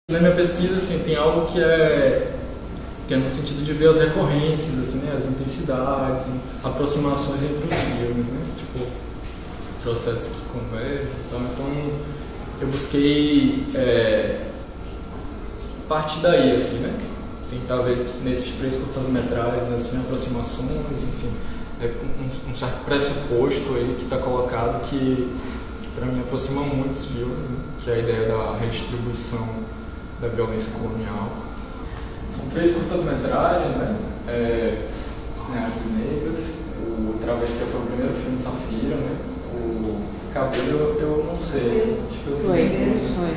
Na minha pesquisa, assim, tem algo que é no sentido de ver as recorrências, assim, né, as intensidades, aproximações entre os filmes, né, tipo, processos que convergem. Então eu busquei partir daí, assim, né, tentar ver nesses 3 curtas-metragens, assim, aproximações, enfim, um certo pressuposto aí que está colocado que para mim aproxima muitos filmes, né, que é a ideia da redistribuição da violência colonial. São 3 curtas-metragens, né? Cineastas negras. O Travessia foi o primeiro filme, Safira, né? O Cabelo, eu não sei. Acho que eu Foi.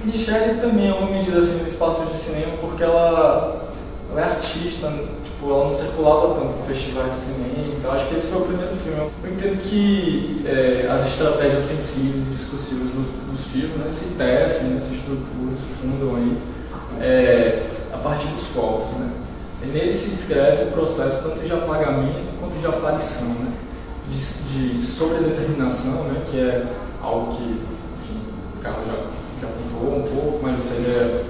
Michelle também é uma medida assim no espaço de cinema, porque ela é artista, tipo, ela não circulava tanto em festivais de cinema, então acho que esse foi o primeiro filme. Eu entendo que as estratégias sensíveis e discursivas dos filmes, né, se tecem, né, se estruturam, se fundam aí a partir dos corpos, né. E nele se descreve o processo tanto de apagamento quanto de aparição, né, de sobredeterminação, né, que é algo que, enfim, o Carlos já apontou um pouco, mas essa ideia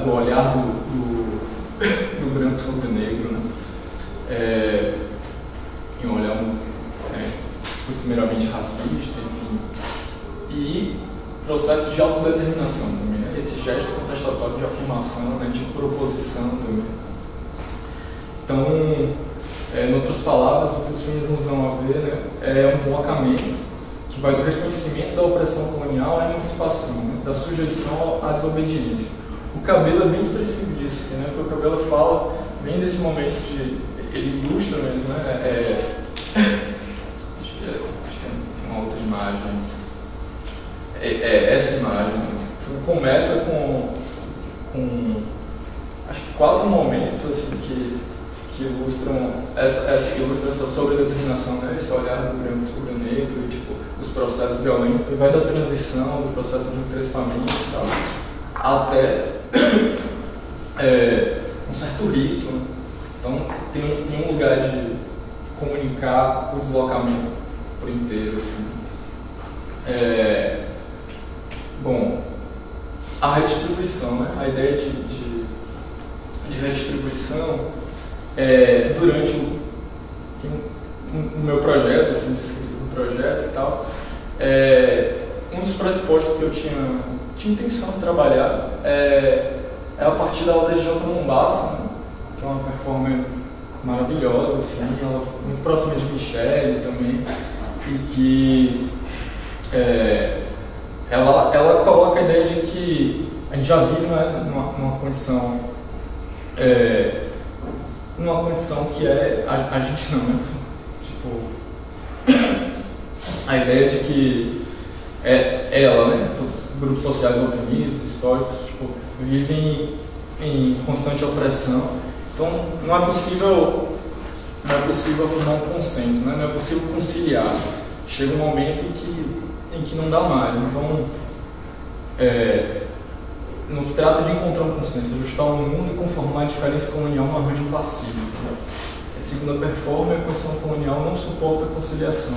do olhar do branco sobre o negro, né? E um olhar costumeiramente racista, enfim. E processo de autodeterminação também, né? Esse gesto contestatório de afirmação, né? De proposição também. Então, em outras palavras, o que os filmes nos dão a ver, né? É um deslocamento que vai do reconhecimento da opressão colonial à emancipação, né? Da sujeição à desobediência. O Cabelo é bem expressivo disso, assim, né? Porque o Cabelo fala bem desse momento de... Ele ilustra mesmo, né? Acho que é uma outra imagem. Essa imagem. O filme começa com acho que 4 momentos assim, que ilustram essa sobredeterminação, né? Esse olhar do branco sobre o negro, e, tipo, os processos violentos, e vai da transição, do processo de encrespamento e tal, até um certo rito, né? Então tem um lugar de comunicar o deslocamento por inteiro, assim. Bom, a redistribuição, né? A ideia de redistribuição durante o meu projeto, assim, de escrita do projeto e tal, um dos pressupostos que eu tinha intenção de trabalhar é a partir da obra de Jota Mombassa, né? Que é uma performer maravilhosa, assim, ela muito próxima de Michelle também, e que ela coloca a ideia de que a gente já vive, né, numa condição que a gente não, né? Tipo, a ideia de que ela, né, os grupos sociais oprimidos, históricos, tipo, vivem em constante opressão. Então não é possível afirmar um consenso, né? Não é possível conciliar. Chega um momento em que não dá mais. Então não se trata de encontrar um consenso, de ajustar o mundo e conformar a diferença colonial num arranjo passivo. Segundo a performance, a condição colonial não suporta a conciliação,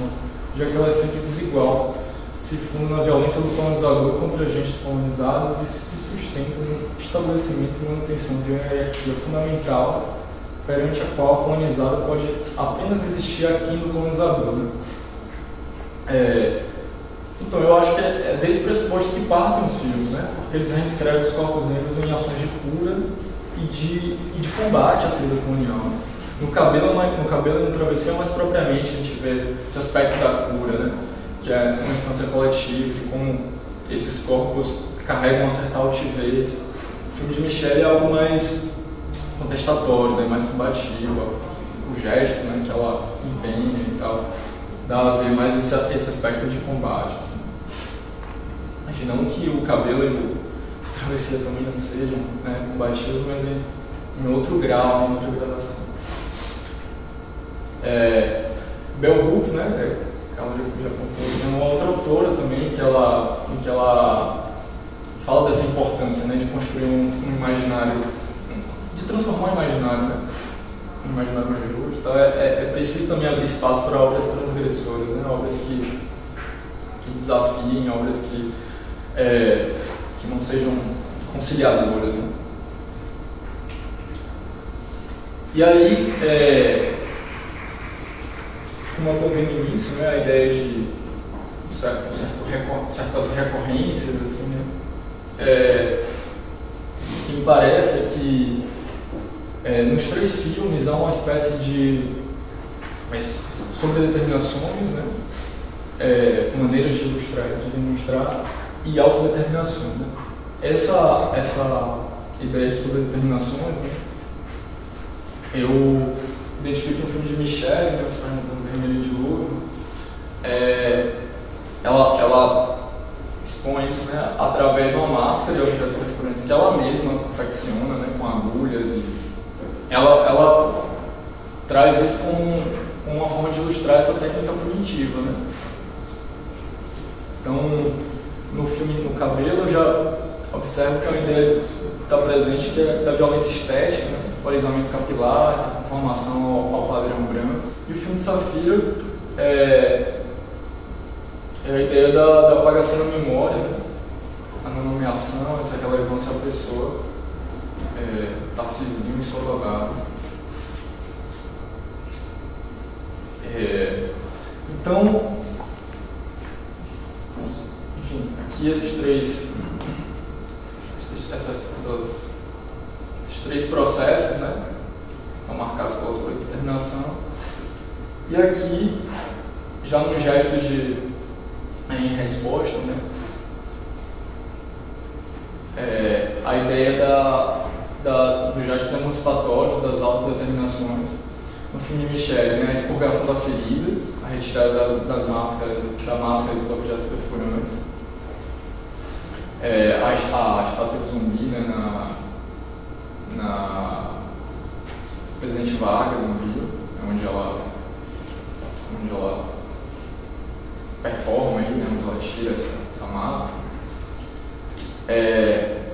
já que ela é sempre desigual, se funda na violência do colonizador contra agentes colonizados e se sustenta no estabelecimento e manutenção de uma hierarquia fundamental perante a qual o colonizado pode apenas existir aquém do colonizador, né? Então eu acho que é desse pressuposto que partem os filmes, né? Porque eles reescrevem os corpos negros em ações de cura e de combate à ferida colonial. No Cabelo e no Travessia, mais propriamente, a gente vê esse aspecto da cura, né? Que é uma instância coletiva, de como esses corpos carregam uma certa altivez. O filme de Michelle é algo mais contestatório, né? Mais combativo, o gesto, né? Que ela empenha e tal, dá a ver mais esse aspecto de combate. Assim. Enfim, não que o Cabelo e o Travessia também não sejam, né, combativos, mas em outro grau, em outra gradação. Bell Hooks, né? Ela já apontou assim, uma outra autora também, em que ela fala dessa importância, né, de construir um imaginário, de transformar o imaginário, né, um imaginário mais justo. Então é preciso também abrir espaço para obras transgressoras, né, obras que desafiem, obras que que não sejam conciliadoras, né? E aí, como eu contei no início, né, a ideia de certas recorrências, assim, né, que me parece que nos 3 filmes há uma espécie de sobredeterminações, né, maneiras de demonstrar e autodeterminações, né. Essa ideia de sobredeterminações, né, eu identifico no filme de Michelle, né, Os Perguntando Vermelho de Ouro. Ela expõe isso, né, através de uma máscara de objetos perfurantes que ela mesma confecciona, né, com agulhas. E ela traz isso como uma forma de ilustrar essa técnica primitiva, né. Então, no filme No Cabelo, eu já observo que a ideia que está presente que é da violência estética, né, o alisamento capilar, essa conformação ao padrão branco. E o filme de Safira é a ideia da apagação da memória, né? A não nomeação, essa relevância à pessoa, Tarcisinho e Sorocaba. Então, enfim, aqui esses 3 processos, né, estão marcados pela sua determinação. E aqui, já no gesto em resposta, né, a ideia do gesto emancipatório, das autodeterminações. No filme de Michelle, né, a expurgação da ferida, a retirada da máscara dos objetos perfurantes, a estátua de zumbi, né, na Presidente Vargas, no Rio, onde ela performa aí, né, onde ela tira essa máscara.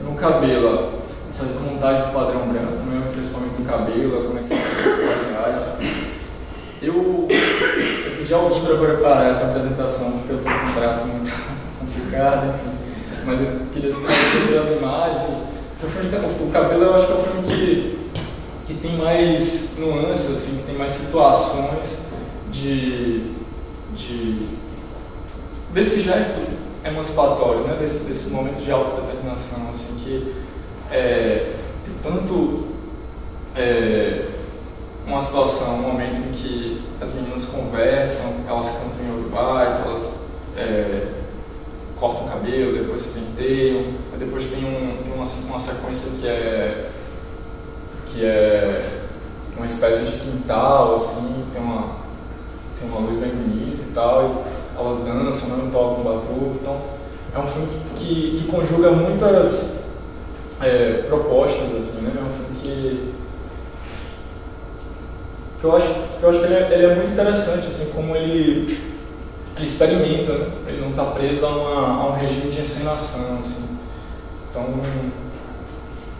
No cabelo, essa desmontagem do padrão branco, né, principalmente no cabelo, a conexão com a viagem. Eu pedi alguém para preparar essa apresentação, porque eu estou com um braço muito complicado, enfim. Mas eu queria trazer as imagens. O Cabelo, eu acho que é o filme que tem mais nuances, assim, que tem mais situações desse gesto emancipatório, né? desse momento de autodeterminação, assim, que tem tanto uma situação, um momento em que as meninas conversam, elas cantam em Uruguai, que elas cortam o cabelo, depois se penteiam, depois tem uma sequência que é uma espécie de quintal, assim, tem uma luz bem bonita e tal, e elas dançam, não tocam batuque. Então é um filme que conjuga muitas propostas, assim, né? É um filme que eu acho que ele é muito interessante, assim, como ele experimenta, né? Ele não está preso a um regime de encenação, assim. Então,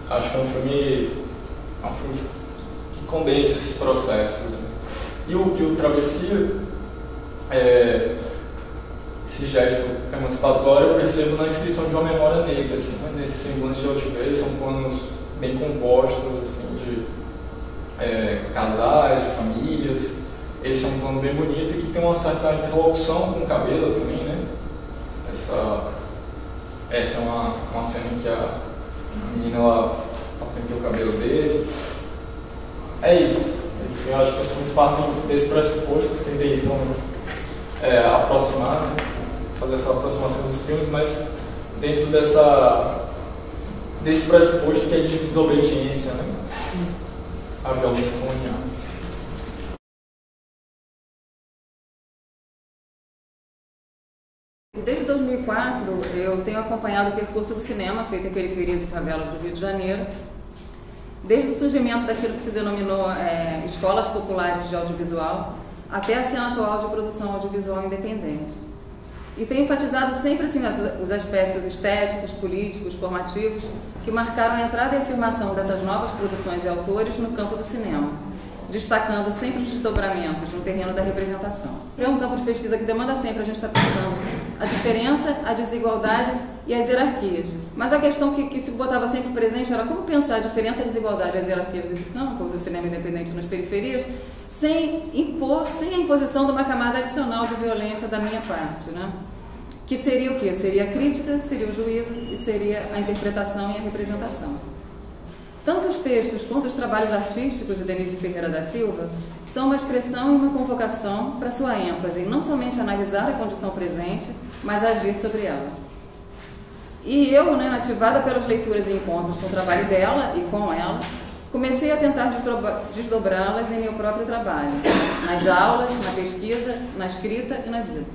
acho que é um filme que condensa esses processos, assim. E o Travessia, esse gesto emancipatório, eu percebo na inscrição de uma memória negra, assim, né? Nesse semblante de altivez, são planos bem compostos, assim, de casais, de famílias. Esse é um plano bem bonito e que tem uma certa interlocução com o cabelo também, né? Essa é uma cena em que a menina penteia o cabelo dele. É isso. Eu acho que os filmes partem desse pressuposto que eu tentei, pelo menos, aproximar, né? Fazer essa aproximação dos filmes, mas dentro desse pressuposto que é de desobediência, né? A violência colonial. Desde 2004, eu tenho acompanhado o percurso do cinema feito em periferias e favelas do Rio de Janeiro, desde o surgimento daquilo que se denominou escolas populares de audiovisual, até a cena atual de produção audiovisual independente. E tenho enfatizado sempre assim, os aspectos estéticos, políticos, formativos, que marcaram a entrada e afirmação dessas novas produções e autores no campo do cinema. destacando sempre os desdobramentos no terreno da representação. É um campo de pesquisa que demanda sempre a gente estar pensando a diferença, a desigualdade e as hierarquias. Mas a questão que se botava sempre presente era como pensar a diferença, a desigualdade e as hierarquias desse campo, do cinema independente nas periferias, sem a imposição de uma camada adicional de violência da minha parte, né? Que seria o quê? Seria a crítica, seria o juízo e seria a interpretação e a representação. Tanto os textos quanto os trabalhos artísticos de Denise Ferreira da Silva são uma expressão e uma convocação para sua ênfase em não somente analisar a condição presente, mas agir sobre ela. E eu, ativada pelas leituras e encontros com o trabalho dela e com ela, comecei a tentar desdobrá-las em meu próprio trabalho, nas aulas, na pesquisa, na escrita e na vida.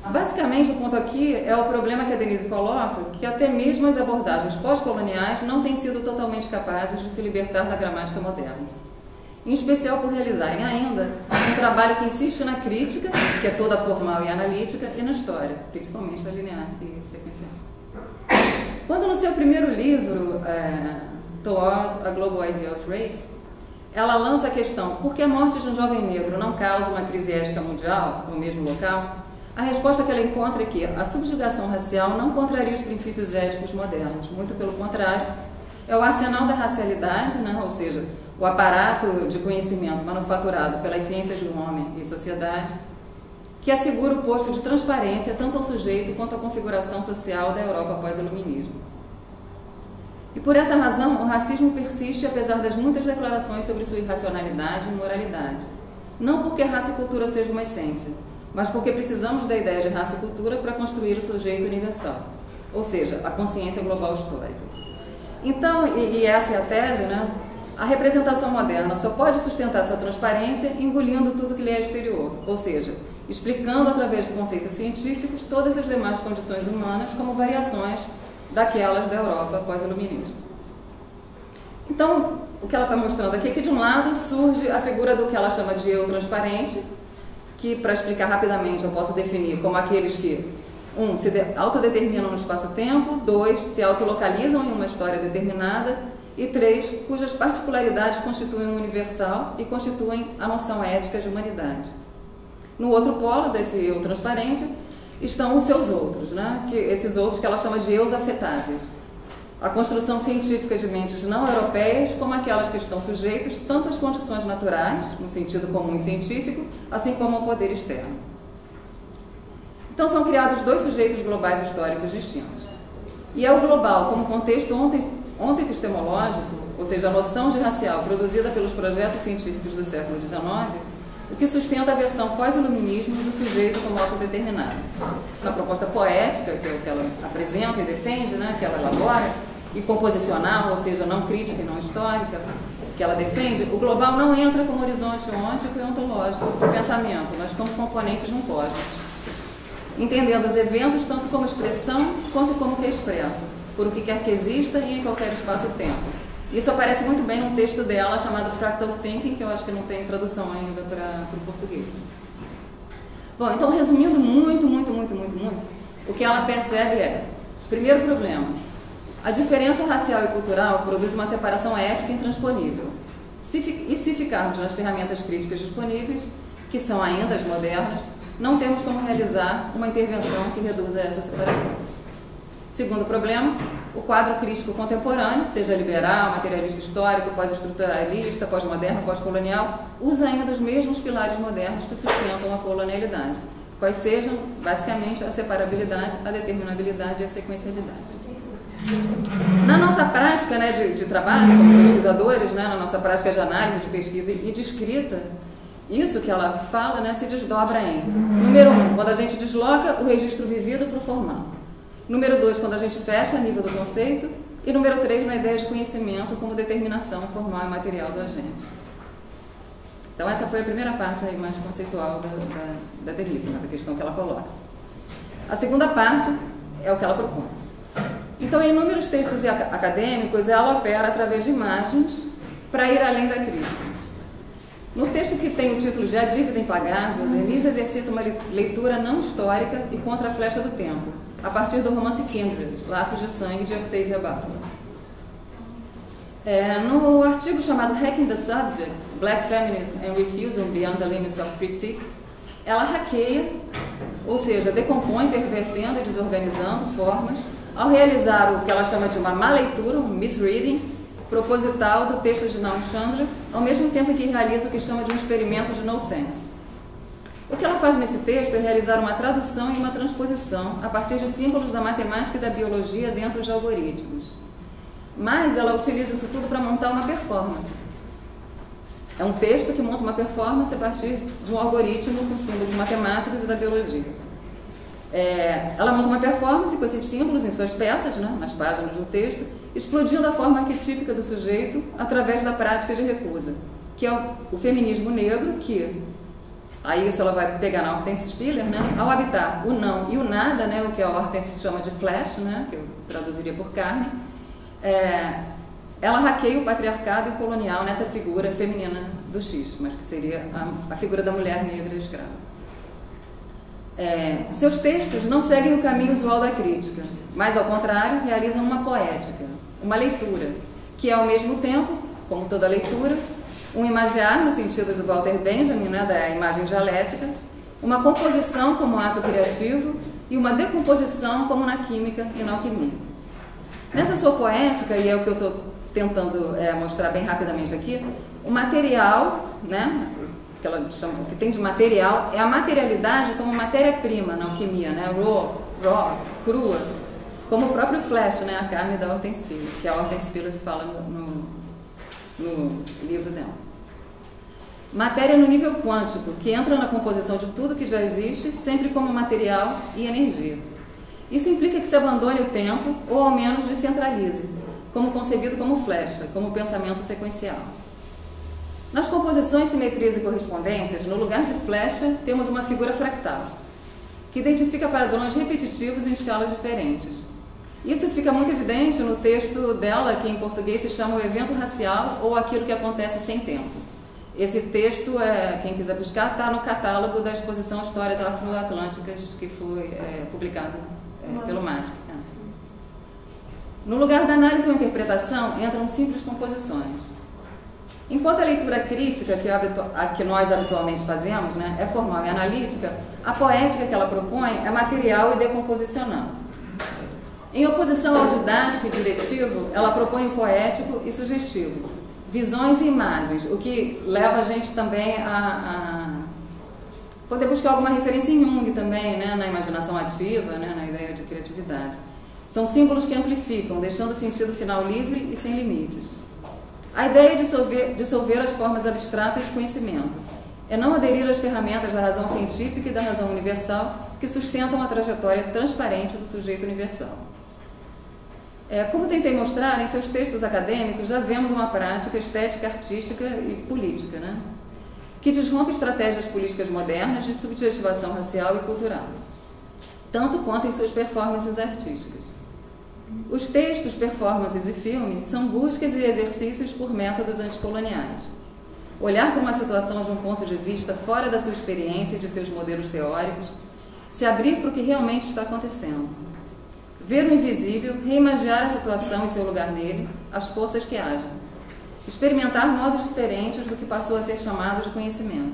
Basicamente, o ponto aqui é o problema que a Denise coloca, que até mesmo as abordagens pós-coloniais não têm sido totalmente capazes de se libertar da gramática moderna. Em especial por realizarem ainda um trabalho que insiste na crítica, que é toda formal e analítica, e na história, principalmente na linear e sequencial. Quando no seu primeiro livro, Toward a Global Idea of Race, ela lança a questão: por que a morte de um jovem negro não causa uma crise ética mundial no mesmo local? A resposta que ela encontra é que a subjugação racial não contraria os princípios éticos modernos, muito pelo contrário, é o arsenal da racialidade, ou seja, o aparato de conhecimento manufaturado pelas ciências do homem e sociedade, que assegura o posto de transparência tanto ao sujeito quanto à configuração social da Europa pós-iluminismo. E por essa razão, o racismo persiste apesar das muitas declarações sobre sua irracionalidade e moralidade. Não porque raça e cultura seja uma essência, mas porque precisamos da ideia de raça e cultura para construir o sujeito universal, ou seja, a consciência global histórica. Então, e essa é a tese, a representação moderna só pode sustentar sua transparência engolindo tudo que lhe é exterior, ou seja, explicando através de conceitos científicos todas as demais condições humanas como variações daquelas da Europa pós-iluminismo. Então, o que ela está mostrando aqui é que, de um lado, surge a figura do que ela chama de eu transparente, que, para explicar rapidamente, eu posso definir como aqueles que, 1, se autodeterminam no espaço-tempo, 2, se autolocalizam em uma história determinada, e 3, cujas particularidades constituem um universal e constituem a noção ética de humanidade. No outro polo desse eu transparente estão os seus outros, esses outros que ela chama de eus afetáveis. A construção científica de mentes não europeias, como aquelas que estão sujeitas tanto às condições naturais, no sentido comum e científico, assim como ao poder externo. Então são criados dois sujeitos globais históricos distintos. E é o global como contexto ontoepistemológico, ou seja, a noção de racial produzida pelos projetos científicos do século XIX, o que sustenta a versão pós-iluminismo do sujeito como autodeterminado. Na proposta poética, que é o que ela apresenta e defende, que ela elabora, e composicional, ou seja, não crítica e não histórica, que ela defende, o global não entra como horizonte ôntico e ontológico do pensamento, mas como componentes de um cosmos, entendendo os eventos tanto como expressão quanto como que expressam, por o que quer que exista e em qualquer espaço-tempo. Isso aparece muito bem num texto dela chamado Fractal Thinking, que eu acho que não tem tradução ainda para o português. Bom, então, resumindo muito, o que ela percebe é: primeiro problema, a diferença racial e cultural produz uma separação ética intransponível. E se ficarmos nas ferramentas críticas disponíveis, que são ainda as modernas, não temos como realizar uma intervenção que reduza essa separação. Segundo problema, o quadro crítico contemporâneo, seja liberal, materialista histórico, pós-estruturalista, pós-moderno, pós-colonial, usa ainda os mesmos pilares modernos que sustentam a colonialidade, quais sejam, basicamente, a separabilidade, a determinabilidade e a sequencialidade. Na nossa prática de trabalho como pesquisadores, na nossa prática de análise, de pesquisa e de escrita, isso que ela fala se desdobra em: número 1, quando a gente desloca o registro vivido para o formal; número 2, quando a gente fecha a nível do conceito; e número 3, na ideia de conhecimento como determinação formal e material do agente. Então essa foi a primeira parte aí mais conceitual da Denise, da questão que ela coloca. A segunda parte é o que ela propõe. Então, em inúmeros textos acadêmicos, ela opera através de imagens para ir além da crítica. No texto que tem o título de A Dívida Impagável, Denise exercita uma leitura não histórica e contra a flecha do tempo, a partir do romance Kindred, Laços de Sangue, de Octavia Butler. No artigo chamado Hacking the Subject, Black Feminism and Refusal Beyond the Limits of Critique, ela hackeia, ou seja, decompõe, pervertendo e desorganizando formas, ao realizar o que ela chama de uma má leitura, um misreading, proposital do texto de Naomi Chandler, ao mesmo tempo que realiza o que chama de um experimento de nonsense. O que ela faz nesse texto é realizar uma tradução e uma transposição a partir de símbolos da matemática e da biologia dentro de algoritmos. Mas ela utiliza isso tudo para montar uma performance. É um texto que monta uma performance a partir de um algoritmo com símbolos matemáticos e da biologia. Ela monta uma performance com esses símbolos em suas peças, né, nas páginas do texto, explodindo a forma arquetípica do sujeito através da prática de recusa, que é o feminismo negro, que, aí isso ela vai pegar na Hortense Spiller, né, ao habitar o não e o nada, né, o que a Hortense chama de flash, né, que eu traduziria por carne, ela hackeia o patriarcado e o colonial nessa figura feminina do X, mas que seria a figura da mulher negra escrava. Seus textos não seguem o caminho usual da crítica, mas, ao contrário, realizam uma poética, uma leitura, que é, ao mesmo tempo, como toda leitura, um imagiar, no sentido do Walter Benjamin, né, da imagem dialética, uma composição como ato criativo e uma decomposição como na química e na alquimia. Nessa sua poética, e é o que eu estou tentando mostrar bem rapidamente aqui, o material, né, que ela chama, o que tem de material, é a materialidade como matéria-prima na alquimia, né, raw, crua, como o próprio flash, né, a carne da Hortense Spiller, que a Hortense Spiller fala no livro dela. Matéria no nível quântico, que entra na composição de tudo que já existe, sempre como material e energia. Isso implica que se abandone o tempo, ou ao menos descentralize, como concebido como flecha, como pensamento sequencial. Nas composições, simetrias e correspondências, no lugar de flecha, temos uma figura fractal, que identifica padrões repetitivos em escalas diferentes. Isso fica muito evidente no texto dela, que em português se chama O Evento Racial ou Aquilo que Acontece Sem Tempo. Esse texto, quem quiser buscar, está no catálogo da exposição Histórias Afro-Atlânticas, que foi publicado pelo MASP. No lugar da análise ou interpretação, entram simples composições. Enquanto a leitura crítica, que nós habitualmente fazemos, né, é formal e analítica, a poética que ela propõe é material e decomposicional. Em oposição ao didático e diretivo, ela propõe o poético e sugestivo, visões e imagens, o que leva a gente também a poder buscar alguma referência em Jung também, né, na imaginação ativa, né, na ideia de criatividade. São símbolos que amplificam, deixando o sentido final livre e sem limites. A ideia é dissolver as formas abstratas de conhecimento, é não aderir às ferramentas da razão científica e da razão universal que sustentam a trajetória transparente do sujeito universal. Como tentei mostrar, em seus textos acadêmicos já vemos uma prática estética, artística e política, né, que desrompe estratégias políticas modernas de subjetivação racial e cultural, tanto quanto em suas performances artísticas. Os textos, performances e filmes são buscas e exercícios por métodos anticoloniais. Olhar para uma situação de um ponto de vista fora da sua experiência e de seus modelos teóricos, se abrir para o que realmente está acontecendo. Ver o invisível, reimaginar a situação e seu lugar nele, as forças que agem. Experimentar modos diferentes do que passou a ser chamado de conhecimento.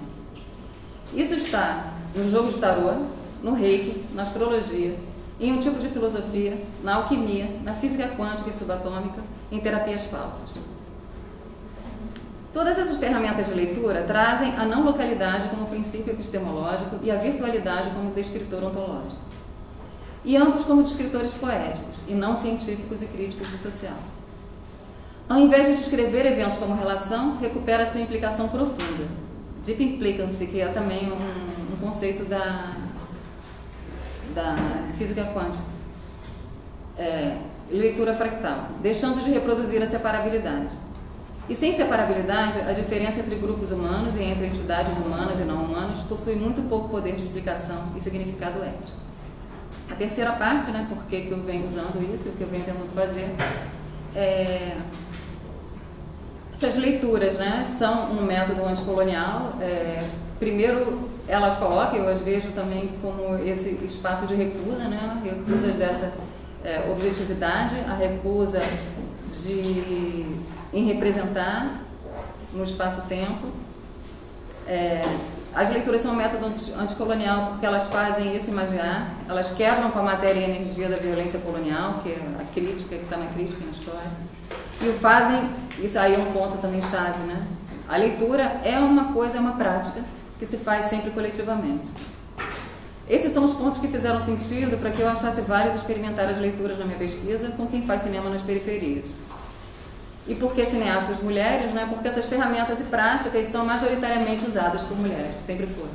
Isso está no jogo de tarô, no reiki, na astrologia, em um tipo de filosofia, na alquimia, na física quântica e subatômica, em terapias falsas. Todas essas ferramentas de leitura trazem a não localidade como princípio epistemológico e a virtualidade como descritor ontológico. E ambos como descritores poéticos, e não científicos e críticos do social. Ao invés de descrever eventos como relação, recupera sua implicação profunda. Deep implicancy, que é também um conceito da física quântica. Leitura fractal, deixando de reproduzir a separabilidade. E sem separabilidade, a diferença entre grupos humanos e entre entidades humanas e não humanas possui muito pouco poder de explicação e significado ético. A terceira parte, né, por que eu venho usando isso, o que eu venho tentando fazer, essas leituras, né, são um método anticolonial. Primeiro, elas colocam, eu as vejo também como esse espaço de recusa, né, a recusa dessa objetividade, a recusa de em representar no espaço-tempo. As leituras são um método anticolonial porque elas fazem esse imagiar, elas quebram com a matéria e a energia da violência colonial, que é a crítica, que está na crítica, na história, e o fazem, isso aí é um ponto também chave, né? A leitura é uma coisa, é uma prática que se faz sempre coletivamente. Esses são os pontos que fizeram sentido para que eu achasse válido experimentar as leituras na minha pesquisa com quem faz cinema nas periferias. E por que cineastas mulheres? Né? Porque essas ferramentas e práticas são majoritariamente usadas por mulheres, sempre foram.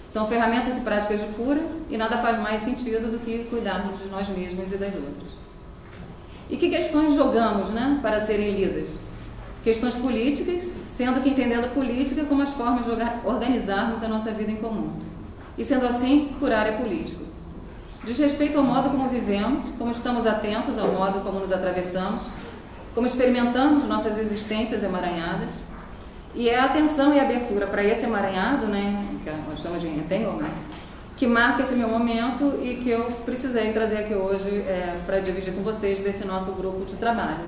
São ferramentas e práticas de cura e nada faz mais sentido do que cuidarmos de nós mesmos e das outras. E que questões jogamos, né, para serem lidas? Questões políticas, sendo que entendendo política como as formas de organizarmos a nossa vida em comum. E sendo assim, curar é político. Diz respeito ao modo como vivemos, como estamos atentos ao modo como nos atravessamos, como experimentamos nossas existências emaranhadas, e é a atenção e a abertura para esse emaranhado, né, que nós chamamos de entanglement, que marca esse meu momento e que eu precisei trazer aqui hoje para dividir com vocês desse nosso grupo de trabalho.